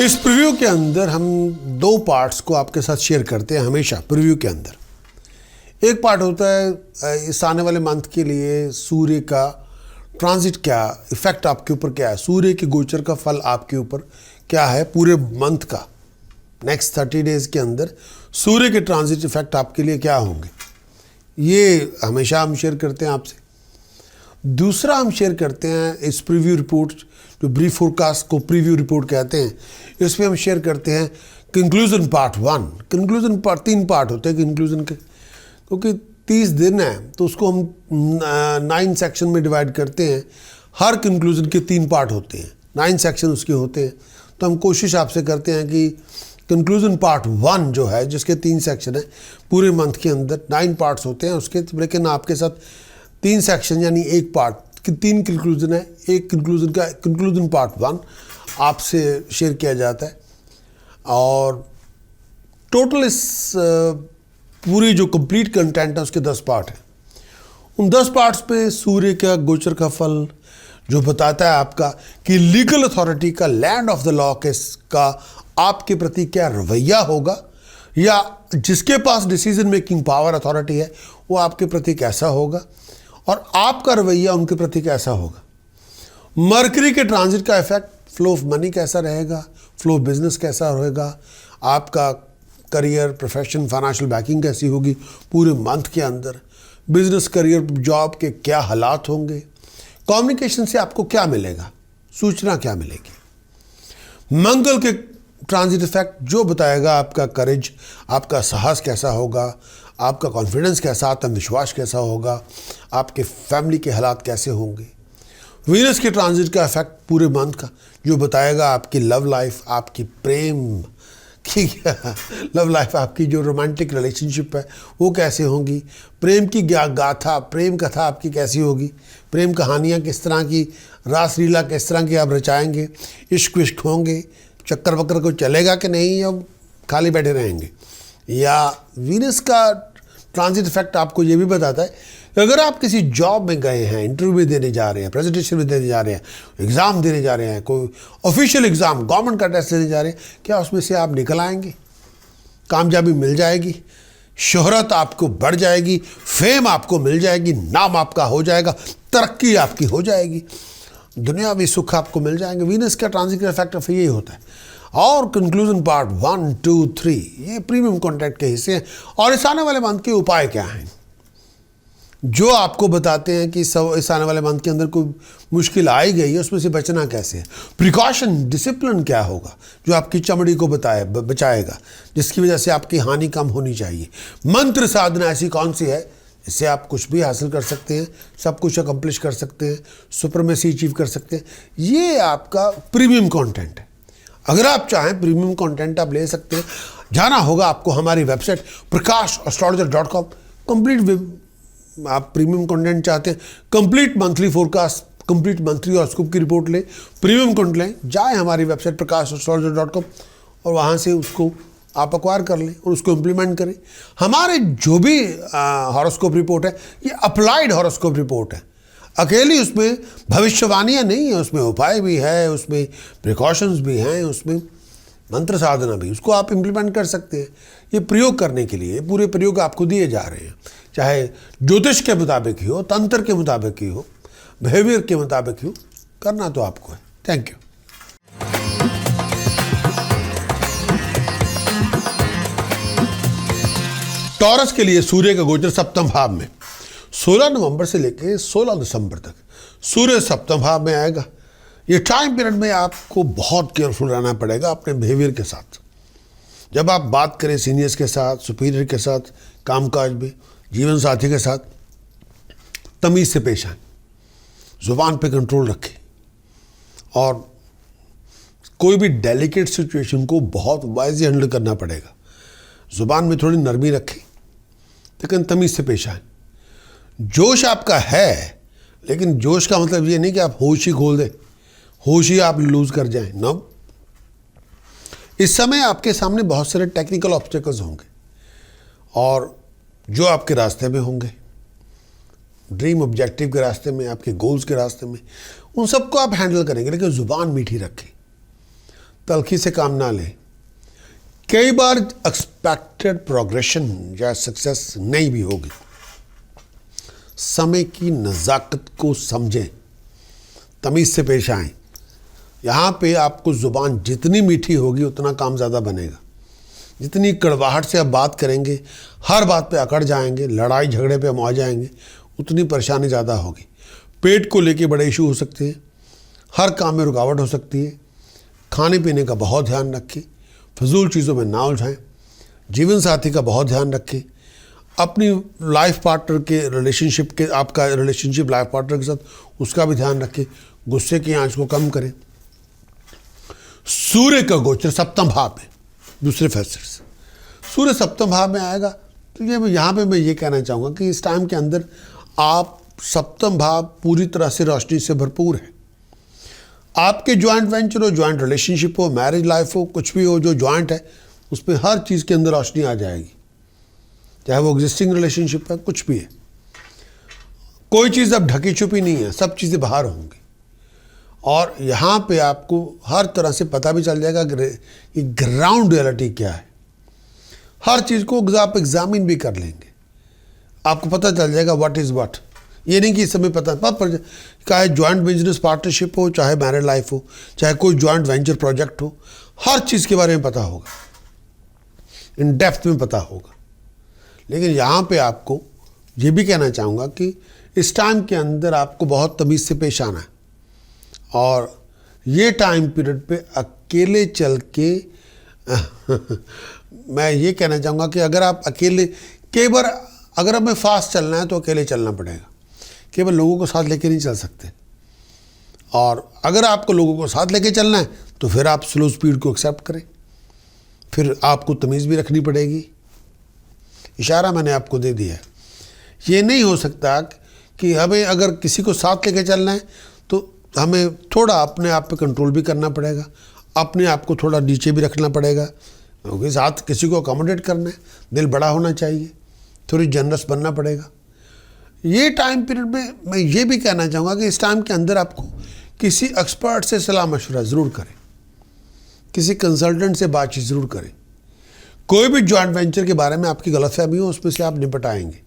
इस प्रीव्यू के अंदर हम दो पार्ट्स को आपके साथ शेयर करते हैं हमेशा प्रीव्यू के अंदर। एक पार्ट होता है इस आने वाले मंथ के लिए सूर्य का ट्रांजिट क्या इफेक्ट आपके ऊपर क्या है, सूर्य के गोचर का फल आपके ऊपर क्या है पूरे मंथ का, नेक्स्ट 30 डेज के अंदर सूर्य के ट्रांजिट इफेक्ट आपके लिए क्या होंगे, ये हमेशा हम शेयर करते हैं आपसे। दूसरा हम शेयर करते हैं इस प्रीव्यू रिपोर्ट, जो ब्रीफ फोरकास्ट को प्रीव्यू रिपोर्ट कहते हैं, इसमें हम शेयर करते हैं conclusion part 1। Conclusion part 3 part होते हैं कंक्लूजन के, क्योंकि 30 दिन है तो उसको हम 9 सेक्शन में डिवाइड करते हैं। हर कंक्लूजन के 3 पार्ट होते हैं, 9 सेक्शन उसके होते हैं। तो हम कोशिश आपसे करते हैं कि कंक्लूजन पार्ट 1 जो है, जिसके 3 सेक्शन है, पूरे मंथ के अंदर 9 पार्ट्स होते हैं उसके, लेकिन आपके साथ 3 सेक्शन यानी एक पार्ट कि 3 कंक्लूजन है, एक कंक्लूजन का कंक्लूजन पार्ट 1 आपसे शेयर किया जाता है। और टोटल इस पूरी जो कंप्लीट कंटेंट है उसके 10 पार्ट हैं। उन 10 पार्ट्स पे सूर्य का गोचर का फल जो बताता है आपका कि लीगल अथॉरिटी का, लैंड ऑफ द लॉ का आपके प्रति क्या रवैया होगा, या जिसके पास डिसीजन मेकिंग पावर अथॉरिटी है वो आपके प्रति कैसा होगा, और आपका रवैया उनके प्रति कैसा होगा। मरकरी के ट्रांजिट का इफेक्ट, फ्लो ऑफ मनी कैसा रहेगा, फ्लो ऑफ बिजनेस कैसा रहेगा, आपका करियर, प्रोफेशन, फाइनेंशियल बैकिंग कैसी होगी पूरे मंथ के अंदर, बिजनेस, करियर, जॉब के क्या हालात होंगे, कम्युनिकेशन से आपको क्या मिलेगा, सूचना क्या मिलेगी। मंगल के ट्रांजिट इफेक्ट जो बताएगा आपका करेज, आपका साहस कैसा होगा, आपका कॉन्फिडेंस कैसा, आत्मविश्वास कैसा होगा, आपके फैमिली के हालात कैसे होंगे। वीनस के ट्रांजिट का इफेक्ट पूरे मंथ का जो बताएगा आपकी लव लाइफ, आपकी प्रेम की लव लाइफ, आपकी जो रोमांटिक रिलेशनशिप है वो कैसे होंगी, प्रेम की गाथा, प्रेम कथा आपकी कैसी होगी, प्रेम कहानियाँ किस तरह की, रास लीला किस तरह की आप रचाएंगे, इश्क विश्क होंगे, चक्कर वक्कर को चलेगा कि नहीं, या खाली बैठे रहेंगे। या वीनस का ट्रांजिट इफेक्ट आपको ये भी बताता है कि अगर आप किसी जॉब में गए हैं, इंटरव्यू में देने जा रहे हैं, प्रेजेंटेशन में देने जा रहे हैं, एग्ज़ाम देने जा रहे हैं, कोई ऑफिशियल एग्ज़ाम, गवर्नमेंट का टेस्ट देने जा रहे हैं, क्या उसमें से आप निकल आएंगे, कामयाबी मिल जाएगी, शोहरत आपको बढ़ जाएगी, फेम आपको मिल जाएगी, नाम आपका हो जाएगा, तरक्की आपकी हो जाएगी, दुनियावी सुख आपको मिल जाएंगे। वीनस का ट्रांजिट का इफेक्ट यही होता है। और कंक्लूजन पार्ट 1, 2, 3 ये प्रीमियम कॉन्ट्रैक्ट के हिस्से हैं। और इस आने वाले मंथ के उपाय क्या हैं जो आपको बताते हैं कि इस आने वाले मंथ के अंदर कोई मुश्किल आई गई है, उसमें से बचना कैसे है। प्रिकॉशन, डिसिप्लिन क्या होगा जो आपकी चमड़ी को बचाएगा, जिसकी वजह से आपकी हानि कम होनी चाहिए। मंत्र साधना ऐसी कौन सी है इससे आप कुछ भी हासिल कर सकते हैं, सब कुछ अकम्प्लिश कर सकते हैं, सुपरमेसी अचीव कर सकते हैं। ये आपका प्रीमियम कंटेंट है। अगर आप चाहें प्रीमियम कंटेंट आप ले सकते हैं। जाना होगा आपको हमारी वेबसाइट prakash.astrologer.com। कंप्लीट आप प्रीमियम कंटेंट चाहते हैं, complete monthly forecast, complete monthly horoscope की रिपोर्ट लें, प्रीमियम कंटेंट लें, जाएं हमारी वेबसाइट prakash.astrologer.com और वहाँ से उसको आप एक्वायर कर लें और उसको इम्प्लीमेंट करें। हमारे जो भी हॉरोस्कोप रिपोर्ट है ये अप्लाइड हॉरोस्कोप रिपोर्ट है, अकेली उसमें भविष्यवाणियाँ नहीं है, उसमें उपाय भी है, उसमें प्रिकॉशंस भी हैं, उसमें मंत्र साधना भी, उसको आप इम्प्लीमेंट कर सकते हैं। ये प्रयोग करने के लिए पूरे प्रयोग आपको दिए जा रहे हैं, चाहे ज्योतिष के मुताबिक ही हो, तंत्र के मुताबिक ही हो, बिहेवियर के मुताबिक ही हो, करना तो आपको है। Thank you. टॉरस के लिए सूर्य का गोचर सप्तम भाव में 16 नवंबर से लेकर 16 दिसंबर तक सूर्य सप्तम भाव में आएगा। ये टाइम पीरियड में आपको बहुत केयरफुल रहना पड़ेगा अपने बिहेवियर के साथ। जब आप बात करें सीनियर्स के साथ, सुपीरियर के साथ, कामकाज में, जीवन साथी के साथ, तमीज़ से पेश आएं, ज़ुबान पे कंट्रोल रखें और कोई भी डेलिकेट सिचुएशन को बहुत वाइजली हैंडल करना पड़ेगा। ज़ुबान में थोड़ी नरमी रखें लेकिन तमीज़ से पेश आएं। जोश आपका है, लेकिन जोश का मतलब ये नहीं कि आप होश ही खोल दें, होश ही आप लूज़ कर जाएं। नो, इस समय आपके सामने बहुत सारे टेक्निकल ऑब्स्टेकल्स होंगे और जो आपके रास्ते में होंगे, ड्रीम ऑब्जेक्टिव के रास्ते में, आपके गोल्स के रास्ते में, उन सबको आप हैंडल करेंगे, लेकिन ज़ुबान मीठी रखें, तल्खी से काम ना लें। कई बार एक्सपेक्टेड प्रोग्रेशन या सक्सेस नहीं भी होगी। समय की नज़ाकत को समझें, तमीज़ से पेश आएं। यहाँ पे आपको ज़ुबान जितनी मीठी होगी उतना काम ज़्यादा बनेगा। जितनी कड़वाहट से आप बात करेंगे, हर बात पे अकड़ जाएंगे, लड़ाई झगड़े पे हम आ जाएंगे, उतनी परेशानी ज़्यादा होगी। पेट को लेके बड़े इशू हो सकते हैं, हर काम में रुकावट हो सकती है। खाने पीने का बहुत ध्यान रखें, फजूल चीज़ों में ना उलझाएं। जीवन साथी का बहुत ध्यान रखें, अपनी लाइफ पार्टनर के रिलेशनशिप के, आपका रिलेशनशिप लाइफ पार्टनर के साथ, उसका भी ध्यान रखें। गुस्से की आंच को कम करें। सूर्य का गोचर सप्तम भाव में, दूसरे फैसले से सूर्य सप्तम भाव में आएगा, तो ये यहाँ पे मैं ये कहना चाहूँगा कि इस टाइम के अंदर आप सप्तम भाव पूरी तरह से रोशनी से भरपूर है। आपके ज्वाइंट वेंचर हो, ज्वाइंट रिलेशनशिप हो, मैरिज लाइफ हो, कुछ भी हो जो ज्वाइंट है, उसमें हर चीज़ के अंदर रोशनी आ जाएगी। चाहे वो एग्जिस्टिंग रिलेशनशिप है, कुछ भी है, कोई चीज़ अब ढकी छुपी नहीं है, सब चीज़ें बाहर होंगी। और यहाँ पे आपको हर तरह से पता भी चल जाएगा कि ग्राउंड रियलिटी क्या है। हर चीज़ को आप एग्जामिन भी कर लेंगे, आपको पता चल जाएगा व्हाट इज़ व्हाट। ये नहीं कि इस समय पता पर, चाहे ज्वाइंट बिजनेस पार्टनरशिप हो, चाहे मैरिड लाइफ हो, चाहे कोई ज्वाइंट वेंचर प्रोजेक्ट हो, हर चीज़ के बारे में पता होगा, इन डेप्थ में पता होगा। लेकिन यहाँ पे आपको ये भी कहना चाहूँगा कि इस टाइम के अंदर आपको बहुत तमीज़ से पेश आना है। और ये टाइम पीरियड पे अकेले चल के मैं ये कहना चाहूँगा कि अगर आप अकेले, कई बार अगर हमें फास्ट चलना है तो अकेले चलना पड़ेगा, केवल लोगों को साथ लेके नहीं चल सकते। और अगर आपको लोगों को साथ लेके चलना है तो फिर आप स्लो स्पीड को एक्सेप्ट करें, फिर आपको तमीज़ भी रखनी पड़ेगी। इशारा मैंने आपको दे दिया है। ये नहीं हो सकता कि हमें अगर किसी को साथ लेके चलना है तो हमें थोड़ा अपने आप पे कंट्रोल भी करना पड़ेगा, अपने आप को थोड़ा नीचे भी रखना पड़ेगा, क्योंकि साथ किसी को अकोमोडेट करना है, दिल बड़ा होना चाहिए, थोड़ी जनरस बनना पड़ेगा। ये टाइम पीरियड में मैं ये भी कहना चाहूँगा कि इस टाइम के अंदर आपको किसी एक्सपर्ट से सलाह मशवरा ज़रूर करें, किसी कंसल्टेंट से बातचीत ज़रूर करें। कोई भी जॉइंट वेंचर के बारे में आपकी गलतफहमी हो, उसमें से आप निपट आएंगे।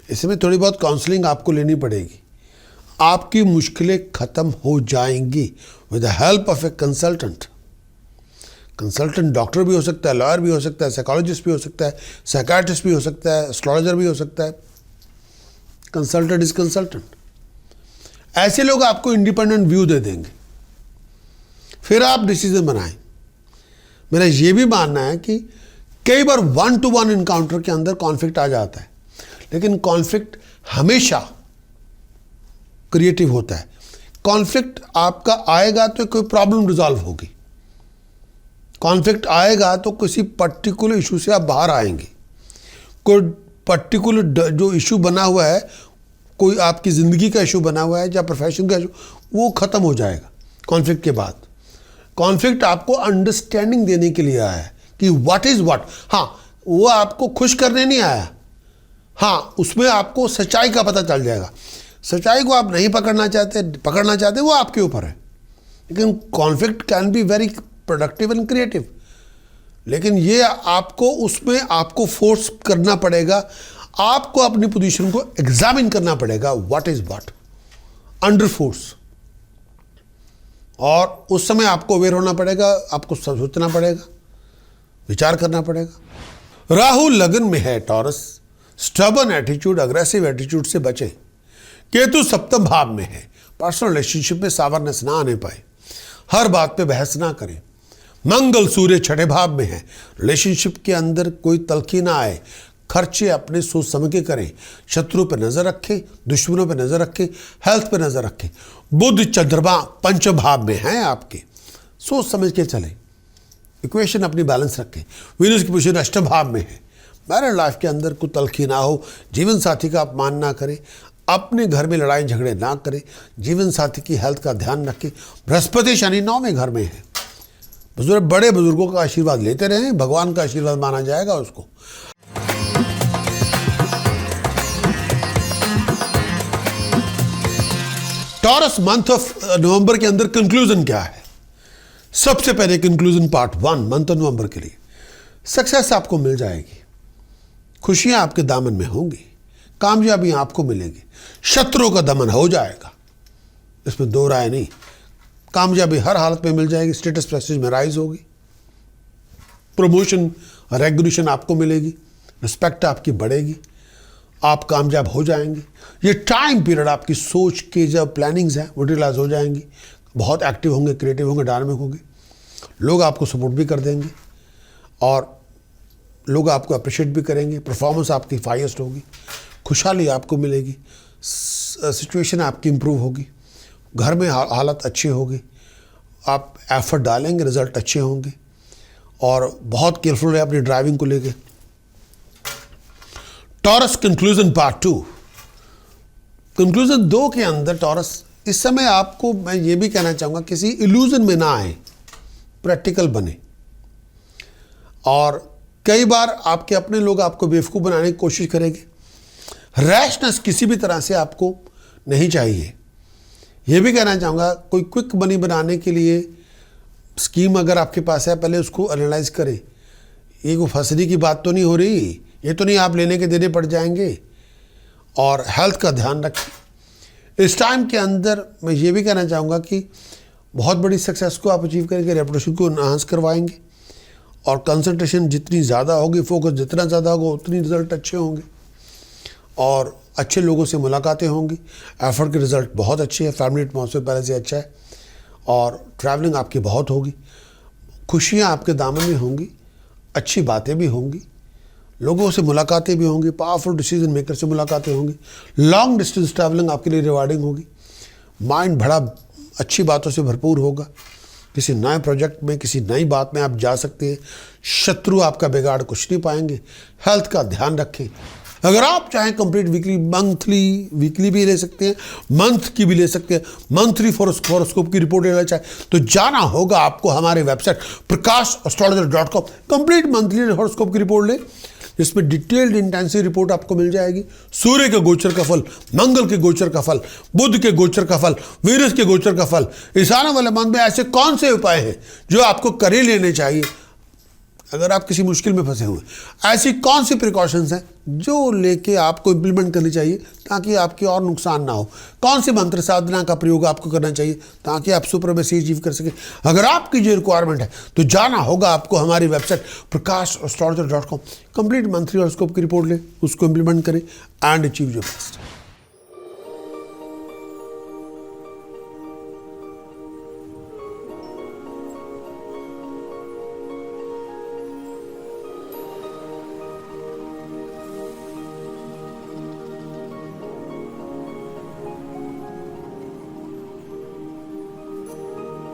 इसमें थोड़ी बहुत काउंसलिंग आपको लेनी पड़ेगी, आपकी मुश्किलें ख़त्म हो जाएंगी with the help of a consultant. Consultant doctor भी हो सकता है, लॉयर भी हो सकता है, साइकोलॉजिस्ट भी हो सकता है, साइकाट्रिस्ट भी हो सकता है, एस्ट्रोलॉजर भी हो सकता है। Consultant is consultant. ऐसे लोग आपको इंडिपेंडेंट व्यू दे देंगे, फिर आप डिसीजन बनाएं। मेरा ये भी मानना है कि कई बार 1-to-1 इनकाउंटर के अंदर कॉन्फ्लिक्ट आ जाता है, लेकिन कॉन्फ्लिक्ट हमेशा क्रिएटिव होता है। कॉन्फ्लिक्ट आपका आएगा तो कोई प्रॉब्लम रिजॉल्व होगी, कॉन्फ्लिक्ट आएगा तो किसी पर्टिकुलर इशू से आप बाहर आएंगे। कोई पर्टिकुलर जो इशू बना हुआ है, कोई आपकी ज़िंदगी का इशू बना हुआ है या प्रोफेशन का इशू, वो ख़त्म हो जाएगा कॉन्फ्लिक्ट के बाद। कॉन्फ्लिक्ट आपको अंडरस्टैंडिंग देने के लिए आया है कि व्हाट इज़ व्हाट। हाँ, वो आपको खुश करने नहीं आया, हाँ उसमें आपको सच्चाई का पता चल जाएगा। सच्चाई को आप नहीं पकड़ना चाहते वो आपके ऊपर है। लेकिन conflict can be very productive and creative, लेकिन ये आपको उसमें आपको फोर्स करना पड़ेगा, आपको अपनी पोजीशन को एग्जामिन करना पड़ेगा, what is what under force. और उस समय आपको अवेयर होना पड़ेगा, आपको सोचना पड़ेगा, विचार करना पड़ेगा। राहु लगन में है taurus, stubborn attitude, aggressive attitude से बचे। केतु सप्तम भाव में है, पर्सनल रिलेशनशिप में सावरनेस ना आने पाए, हर बात पे बहस ना करें। मंगल सूर्य छठे भाव में है, रिलेशनशिप के अंदर कोई तलखी ना आए, खर्चे अपने सोच समझ के करें, शत्रु पे नजर रखें, दुश्मनों पे नजर रखें, हेल्थ पे नजर रखें। बुध चंद्रमा पंचम भाव में है आपके, सोच समझ के चलें, इक्वेशन अपनी बैलेंस रखें। वीनस की पोजीशन अष्टम भाव में है, मैरिड लाइफ के अंदर कोई तलखी ना हो, जीवन साथी का अपमान ना करें, अपने घर में लड़ाई झगड़े ना करें, जीवन साथी की हेल्थ का ध्यान रखें। बृहस्पति शनि 9वें घर में है, बड़े बुजुर्गों का आशीर्वाद लेते रहें, भगवान का आशीर्वाद माना जाएगा उसको। टॉरस मंथ ऑफ नवंबर के अंदर कंक्लूजन क्या है? सबसे पहले कंक्लूजन पार्ट 1 मंथ नवंबर के लिए, सक्सेस आपको मिल जाएगी, खुशियां आपके दामन में होंगी, कामयाबी आपको मिलेगी, शत्रुओं का दमन हो जाएगा, इसमें दो राय नहीं। कामयाबी हर हालत में मिल जाएगी, स्टेटस प्रेस्टीज में राइज होगी, प्रमोशन रेगुलेशन आपको मिलेगी, रिस्पेक्ट आपकी बढ़ेगी, आप कामयाब हो जाएंगे। ये टाइम पीरियड आपकी सोच के जब प्लानिंग्स हैं वो रियलाइज हो जाएंगी, बहुत एक्टिव होंगे, क्रिएटिव होंगे, डायनामिक होंगे, लोग आपको सपोर्ट भी कर देंगे और लोग आपको अप्रिशिएट भी करेंगे, परफॉर्मेंस आपकी हाईएस्ट होगी, खुशहाली आपको मिलेगी, सिचुएशन आपकी इम्प्रूव होगी, घर में हालत अच्छी होगी, आप एफर्ट डालेंगे, रिजल्ट अच्छे होंगे और बहुत केयरफुल रहे अपनी ड्राइविंग को लेके। टॉरस कंक्लूजन पार्ट 2, कंक्लूजन 2 के अंदर टॉरस इस समय आपको मैं ये भी कहना चाहूँगा किसी इल्यूजन में ना आए, प्रैक्टिकल बने। और कई बार आपके अपने लोग आपको बेवकूफ़ बनाने की कोशिश करेंगे, रैशनेस किसी भी तरह से आपको नहीं चाहिए। ये भी कहना चाहूँगा कोई क्विक मनी बनाने के लिए स्कीम अगर आपके पास है, पहले उसको एनालाइज करें। ये कोई फंसने की बात तो नहीं हो रही, ये तो नहीं आप लेने के देने पड़ जाएंगे। और हेल्थ का ध्यान रखें। इस टाइम के अंदर मैं ये भी कहना चाहूँगा कि बहुत बड़ी सक्सेस को आप अचीव करेंगे, रेपुटेशन को एनहांस करवाएंगे और कंसंट्रेशन जितनी ज़्यादा होगी, फोकस जितना ज़्यादा होगा उतनी रिजल्ट अच्छे होंगे और अच्छे लोगों से मुलाकातें होंगी। एफर्ट के रिज़ल्ट बहुत अच्छे हैं, फैमिली एटमॉस्फेयर पहले से अच्छा है और ट्रैवलिंग आपकी बहुत होगी, खुशियाँ आपके दामन में होंगी, अच्छी बातें भी होंगी, लोगों से मुलाकातें भी होंगी, पावरफुल डिसीजन मेकर से मुलाकातें होंगी, लॉन्ग डिस्टेंस ट्रैवलिंग आपके लिए रिवार्डिंग होगी, माइंड बड़ा अच्छी बातों से भरपूर होगा, किसी नए प्रोजेक्ट में, किसी नई बात में आप जा सकते हैं, शत्रु आपका बिगाड़ कुछ नहीं पाएंगे। हेल्थ का ध्यान रखें। अगर आप चाहें कंप्लीट वीकली, मंथली, वीकली भी ले सकते हैं, मंथ की भी ले सकते हैं, मंथली हॉरोस्कोप की रिपोर्ट लेना चाहें तो जाना होगा आपको हमारे website prakash.astrologer.com। Complete monthly horoscope की रिपोर्ट लें, जिसमें डिटेल्ड इंटेंसिव रिपोर्ट आपको मिल जाएगी। सूर्य के गोचर का फल, मंगल के गोचर का फल, बुध के गोचर का फल, वीरस के गोचर का फल, इस आने वाले मंथ में ऐसे कौन से उपाय हैं जो आपको कर ही लेने चाहिए अगर आप किसी मुश्किल में फंसे हुए, ऐसी कौन सी प्रिकॉशंस हैं जो लेके आपको इम्प्लीमेंट करनी चाहिए ताकि आपकी और नुकसान ना हो, कौन सी मंत्र साधना का प्रयोग आपको करना चाहिए ताकि आप सुपरमेसी अचीव कर सकें। अगर आपकी जो रिक्वायरमेंट है तो जाना होगा आपको हमारी website prakash.astrologer.com। Complete monthly horoscope की रिपोर्ट लें, उसको इम्प्लीमेंट करें एंड अचीव योर बेस्ट।